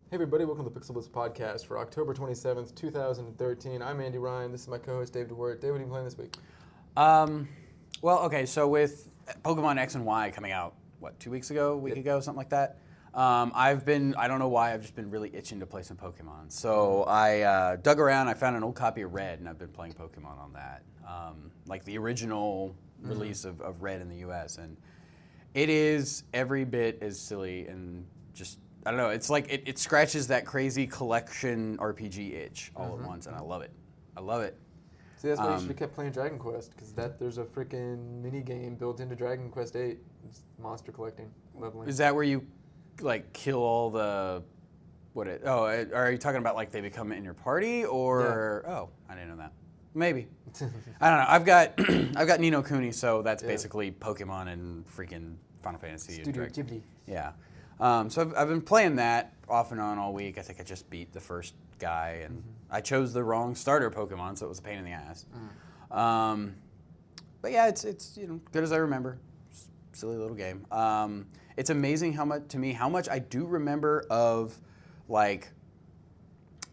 Hey everybody, welcome to the PixelPlips podcast for October 27th, 2013. I'm Andy Ryan. This is my co-host Dave DeWart. Dave, what are you playing this week? So with Pokemon X and Y coming out, what, 2 weeks ago, a week ago, something like that, I don't know why, I've just been really itching to play some Pokemon. So I dug around, I found an old copy of Red, and I've been playing Pokemon on that. Like the original release of Red in the US, and it is every bit as silly and just, I don't know, it's like it scratches that crazy collection RPG itch all at once, and I love it. I love it. See, that's why you should have kept playing Dragon Quest, because there's a freaking mini game built into Dragon Quest 8. It's monster collecting, leveling. Is that where you like kill all the are you talking about like they become in your party or Oh, I didn't know that. Maybe. I don't know. I've got Ni no Kuni, so that's basically Pokemon and freaking Final Fantasy. Studio Ghibli. Yeah. So I've been playing that off and on all week. I think I just beat the first guy, and I chose the wrong starter Pokemon, so it was a pain in the ass. But yeah, it's good as I remember. Silly little game. It's amazing how much I do remember of like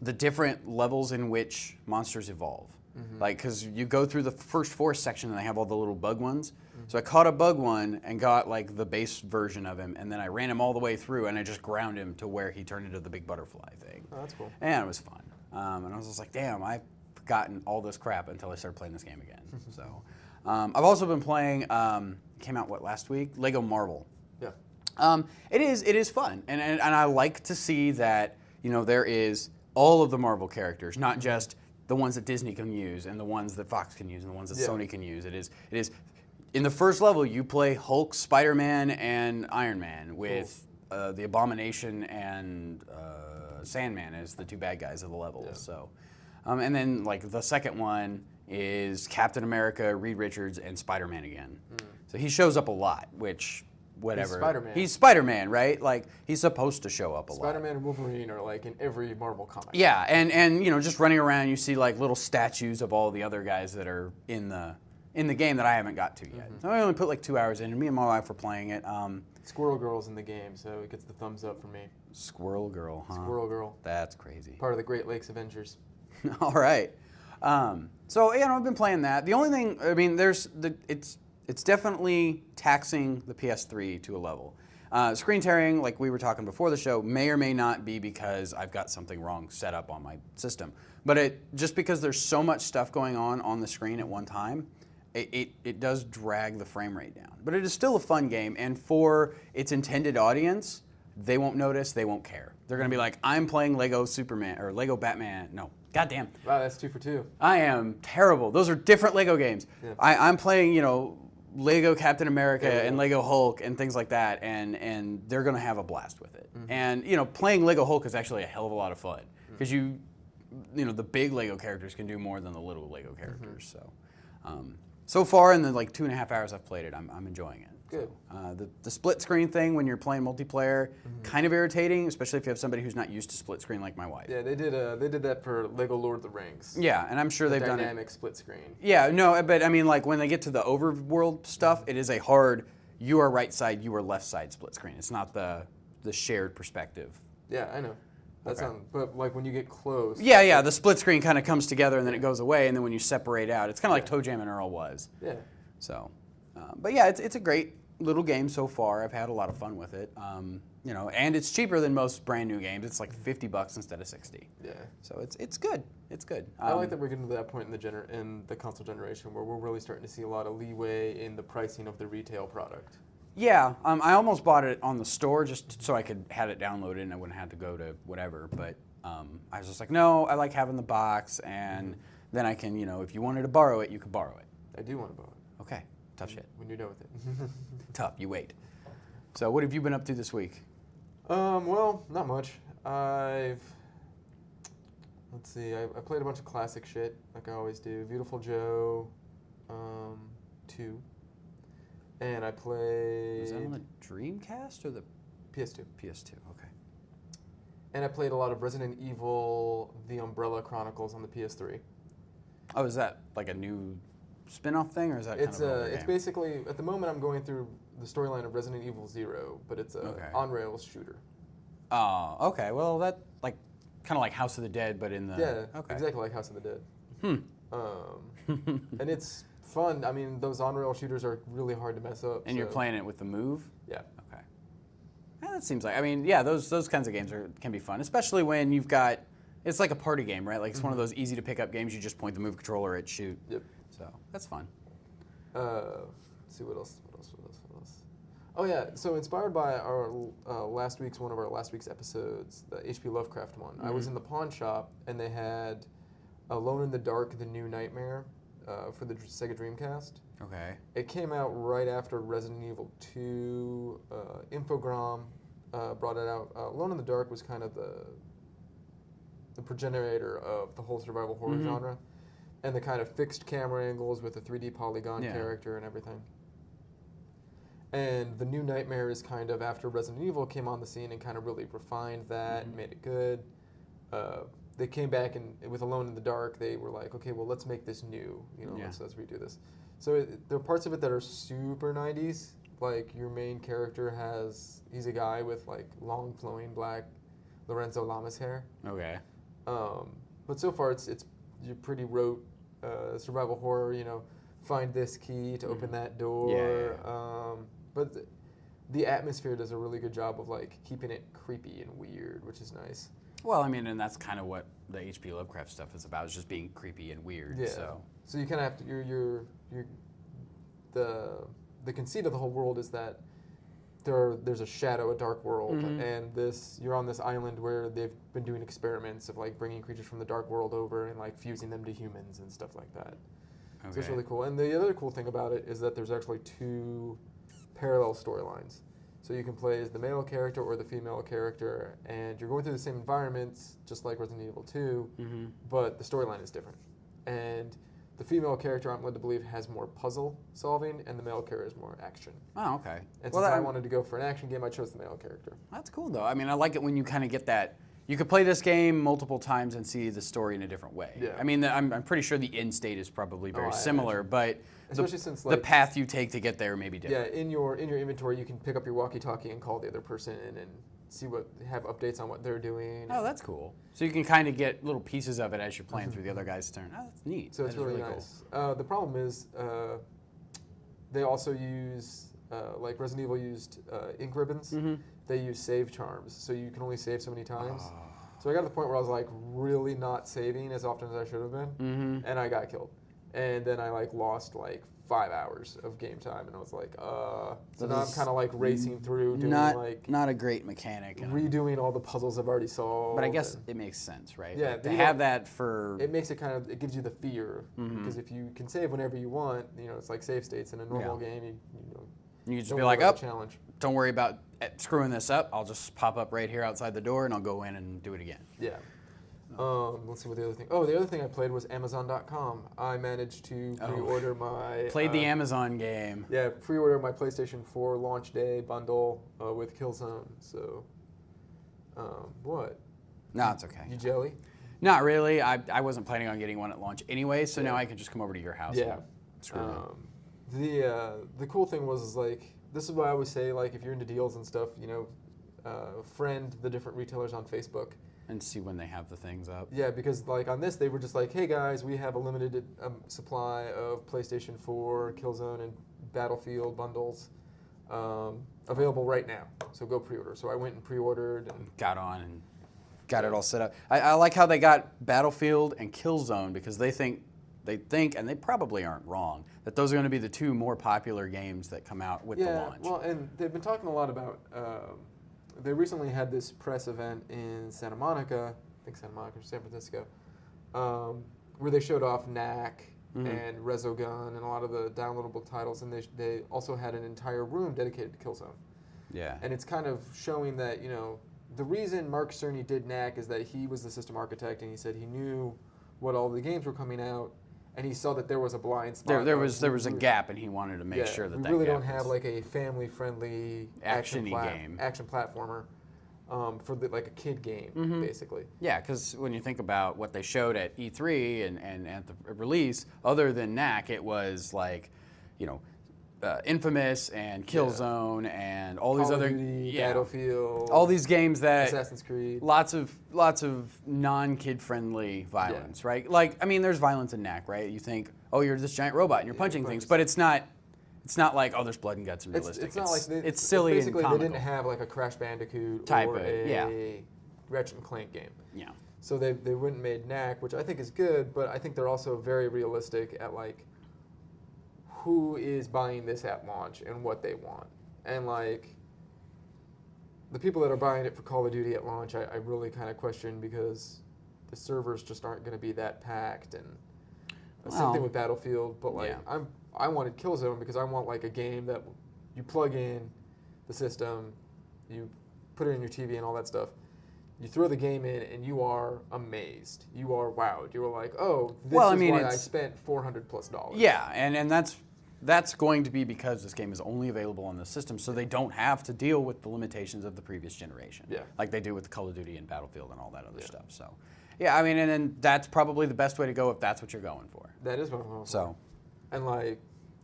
the different levels in which monsters evolve. Like, because you go through the first forest section and they have all the little bug ones. So I caught a bug one and got like the base version of him, and then I ran him all the way through and I just ground him to where he turned into the big butterfly thing. Oh, that's cool. And it was fun. And I was just like, damn, I've forgotten all this crap until I started playing this game again. So I've also been playing, came out last week? Lego Marvel. Yeah. It is fun, and I like to see that there is all of the Marvel characters, not just the ones that Disney can use and the ones that Fox can use and the ones that Sony can use. It is in the first level you play Hulk, Spider-Man, and Iron Man with the Abomination and Sandman as the two bad guys of the level. Yeah. So, and then like the second one is Captain America, Reed Richards, and Spider-Man again. So he shows up a lot, which. Whatever. He's Spider-Man. He's Spider-Man, right? Like, he's supposed to show up a lot. Spider-Man and Wolverine are like in every Marvel comic. Yeah, and just running around, you see like little statues of all the other guys that are in the game that I haven't got to yet. So I only put like 2 hours in, and me and my wife were playing it. Squirrel Girl's in the game, so it gets the thumbs up for me. Squirrel Girl, huh? Squirrel Girl. That's crazy. Part of the Great Lakes Avengers. All right. So I've been playing that. The only thing, I mean, it's definitely taxing the PS3 to a level. Screen tearing, like we were talking before the show, may or may not be because I've got something wrong set up on my system. But just because there's so much stuff going on the screen at one time, it does drag the frame rate down. But it is still a fun game, and for its intended audience, they won't notice, they won't care. They're going to be like, I'm playing Lego Superman, or Lego Batman. No, goddamn. Wow, that's 2 for 2. I am terrible. Those are different Lego games. Yeah. I'm playing, Lego Captain America and Lego Hulk and things like that, and they're going to have a blast with it. And, playing Lego Hulk is actually a hell of a lot of fun, because the big Lego characters can do more than the little Lego characters. So far in the 2.5 hours I've played it, I'm enjoying it. Good. So, the split screen thing when you're playing multiplayer, kind of irritating, especially if you have somebody who's not used to split screen like my wife. Yeah, they did that for Lego Lord of the Rings. Yeah, and I'm sure they've done it. Dynamic split screen. Yeah, no, but I mean, like when they get to the overworld stuff, it is a hard, you are right side, you are left side split screen. It's not the shared perspective. Yeah, I know. But like when you get close. Yeah, the split screen kind of comes together and then it goes away, and then when you separate out, it's kind of like Toe Jam and Earl was. Yeah. So, but yeah, it's a great little game so far. I've had a lot of fun with it. And it's cheaper than most brand new games. It's like $50 instead of $60. Yeah. So it's good. It's good. I like that we're getting to that point in the console generation where we're really starting to see a lot of leeway in the pricing of the retail product. Yeah, I almost bought it on the store just so I could have it downloaded and I wouldn't have to go to whatever. But I was just like, no, I like having the box, and then I can, if you wanted to borrow it, you could borrow it. I do want to borrow it. Okay, tough shit. When you're done with it. Tough, you wait. So what have you been up to this week? Well, not much. Let's see, I played a bunch of classic shit, like I always do. Beautiful Joe 2. And I played... Was that on the Dreamcast or the... PS2. PS2, okay. And I played a lot of Resident Evil, The Umbrella Chronicles on the PS3. Oh, is that like a new spin-off thing, or is that it's basically, at the moment I'm going through the storyline of Resident Evil 0, but it's a on-rails shooter. Oh, okay. Well, that like kind of like House of the Dead, but in the exactly like House of the Dead. Hmm. And it's fun. I mean, those on-rail shooters are really hard to mess up. And you're playing it with the move? Yeah. Okay. Yeah, that seems like, I mean, yeah, those kinds of games can be fun, especially when you've got, it's like a party game, right? Like it's one of those easy to pick up games. You just point the move controller at shoot. Yep. So that's fun. Let's see what else. Oh yeah, so inspired by our one of our last week's episodes, the H.P. Lovecraft one. I was in the pawn shop and they had Alone in the Dark: The New Nightmare for the Sega Dreamcast. Okay. It came out right after Resident Evil 2. Infogram brought it out. Alone in the Dark was kind of the progenitor of the whole survival horror genre, and the kind of fixed camera angles with a 3D polygon character and everything. And The New Nightmare is kind of after Resident Evil came on the scene and kind of really refined that and made it good. They came back and with Alone in the Dark, they were like, okay, well, let's make this new. Let's redo this. So there are parts of it that are super 90s. Like your main character he's a guy with like long flowing black Lorenzo Lamas hair. Okay. But so far it's you're pretty rote survival horror. Find this key to open that door. Yeah. But the atmosphere does a really good job of like keeping it creepy and weird, which is nice. Well, I mean, and that's kind of what the H.P. Lovecraft stuff is about, is just being creepy and weird. Yeah. So you kind of have to. The conceit of the whole world is that there's a shadow, a dark world, and you're on this island where they've been doing experiments of like bringing creatures from the dark world over and like fusing them to humans and stuff like that. Okay. So it's really cool. And the other cool thing about it is that there's actually 2 parallel storylines. So you can play as the male character or the female character, and you're going through the same environments, just like Resident Evil 2, but the storyline is different. And the female character, I'm led to believe, has more puzzle solving, and the male character is more action. Oh, okay. And since I wanted to go for an action game, I chose the male character. That's cool, though. I mean, I like it when you kind of get that. You could play this game multiple times and see the story in a different way. Yeah. I mean, I'm pretty sure the end state is probably very similar, but especially since the path you take to get there may be different. Yeah, in your inventory, you can pick up your walkie-talkie and call the other person and have updates on what they're doing. Oh, that's cool. So you can kind of get little pieces of it as you're playing through the other guy's turn. Oh, that's neat. So it's really nice. Cool. The problem is they also use, like Resident Evil used ink ribbons. They use save charms, so you can only save so many times. Oh. So I got to the point where I was like really not saving as often as I should have been, and I got killed. And then I like lost like 5 hours of game time, and I was like, So now I'm kind of like racing through, doing not a great mechanic, redoing all the puzzles I've already solved. But I guess it makes sense, right? Yeah, like to have that for it makes it it gives you the fear because if you can save whenever you want, it's like save states in a normal game. You just be like, challenge. Don't worry about screwing this up. I'll just pop up right here outside the door, and I'll go in and do it again. Yeah. Let's see what the other thing. Oh, the other thing I played was Amazon.com. I managed to pre-order my... Played the Amazon game. Yeah, pre-order my PlayStation 4 launch day bundle with Killzone. So, what? No, it's okay. You jelly? Not really. I wasn't planning on getting one at launch anyway, so now I can just come over to your house. Yeah. And screw it. The cool thing was like, this is what I always say, like if you're into deals and stuff, friend the different retailers on Facebook. And see when they have the things up. Yeah, because like on this, they were just like, hey guys, we have a limited supply of PlayStation 4, Killzone, and Battlefield bundles available right now. So go pre-order. So I went and pre-ordered. And got on and got it all set up. I like how they got Battlefield and Killzone because they think, and they probably aren't wrong, that those are going to be the 2 more popular games that come out with the launch. Well, and they've been talking a lot about... they recently had this press event in Santa Monica, I think Santa Monica or San Francisco, where they showed off Knack and Resogun and a lot of the downloadable titles, and they also had an entire room dedicated to Killzone. Yeah. And it's kind of showing that, the reason Mark Cerny did Knack is that he was the system architect, and he said he knew what all the games were coming out, and he saw that there was a blind spot. There was a gap, and he wanted to make sure that we really don't have like a family-friendly action platformer for like a kid game, basically. Yeah, because when you think about what they showed at E3 and at the release, other than Knack, it was like, Infamous and Killzone and all these Call of other Duty, Battlefield, all these games that Assassin's Creed. lots of non-kid friendly violence, right? Like, I mean, there's violence in Knack, right? You think, oh, you're this giant robot and you're punching things, but it's not like, oh, there's blood and guts and realistic. It's not like it's silly basically and comical. they didn't have like a Crash Bandicoot Type or of, a Ratchet and Clank game. Yeah. So they went and made Knack, which I think is good, but I think they're also very realistic at like who is buying this at launch and what they want. And like the people that are buying it for Call of Duty at launch, I really kind of question because the servers just aren't going to be that packed. And same thing with Battlefield, but like I wanted Killzone because I want like a game that you plug in the system, you put it in your TV and all that stuff. You throw the game in and you are amazed. You are wowed. You are like, oh, this is why I spent $400+. Yeah, and that's going to be because this game is only available on the system, so they don't have to deal with the limitations of the previous generation. Yeah. Like they do with Call of Duty and Battlefield and all that other stuff. So, yeah, I mean, and then that's probably the best way to go if that's what you're going for. That is what I'm going for. So, and like,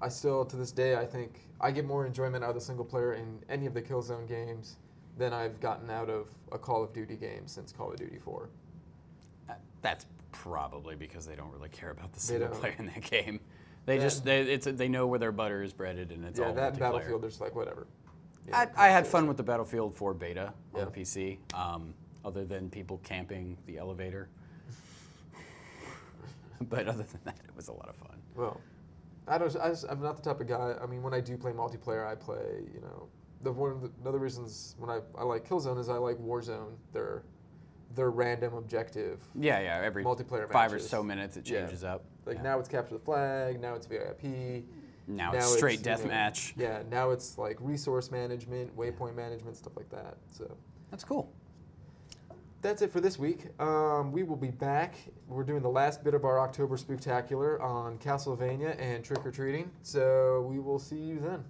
I still, to this day, I think I get more enjoyment out of the single player in any of the Killzone games than I've gotten out of a Call of Duty game since Call of Duty 4. That's probably because they don't really care about the single player in that game. They know where their butter is breaded, and it's all that multiplayer. Battlefield, they're just like, whatever. I had fun with the Battlefield 4 beta on the PC, other than people camping the elevator. But other than that, it was a lot of fun. Well, I'm not the type of guy. I mean, when I do play multiplayer, I play, one of the other reasons when I like Killzone is I like Warzone. Their random objective. Yeah, every multiplayer 5 matches. or so minutes it changes up. Like now it's capture the flag, now it's VIP. Now it's straight deathmatch. Now it's like resource management, waypoint management, stuff like that. So that's cool. That's it for this week. We will be back. We're doing the last bit of our October Spooktacular on Castlevania and Trick or Treating. So we will see you then.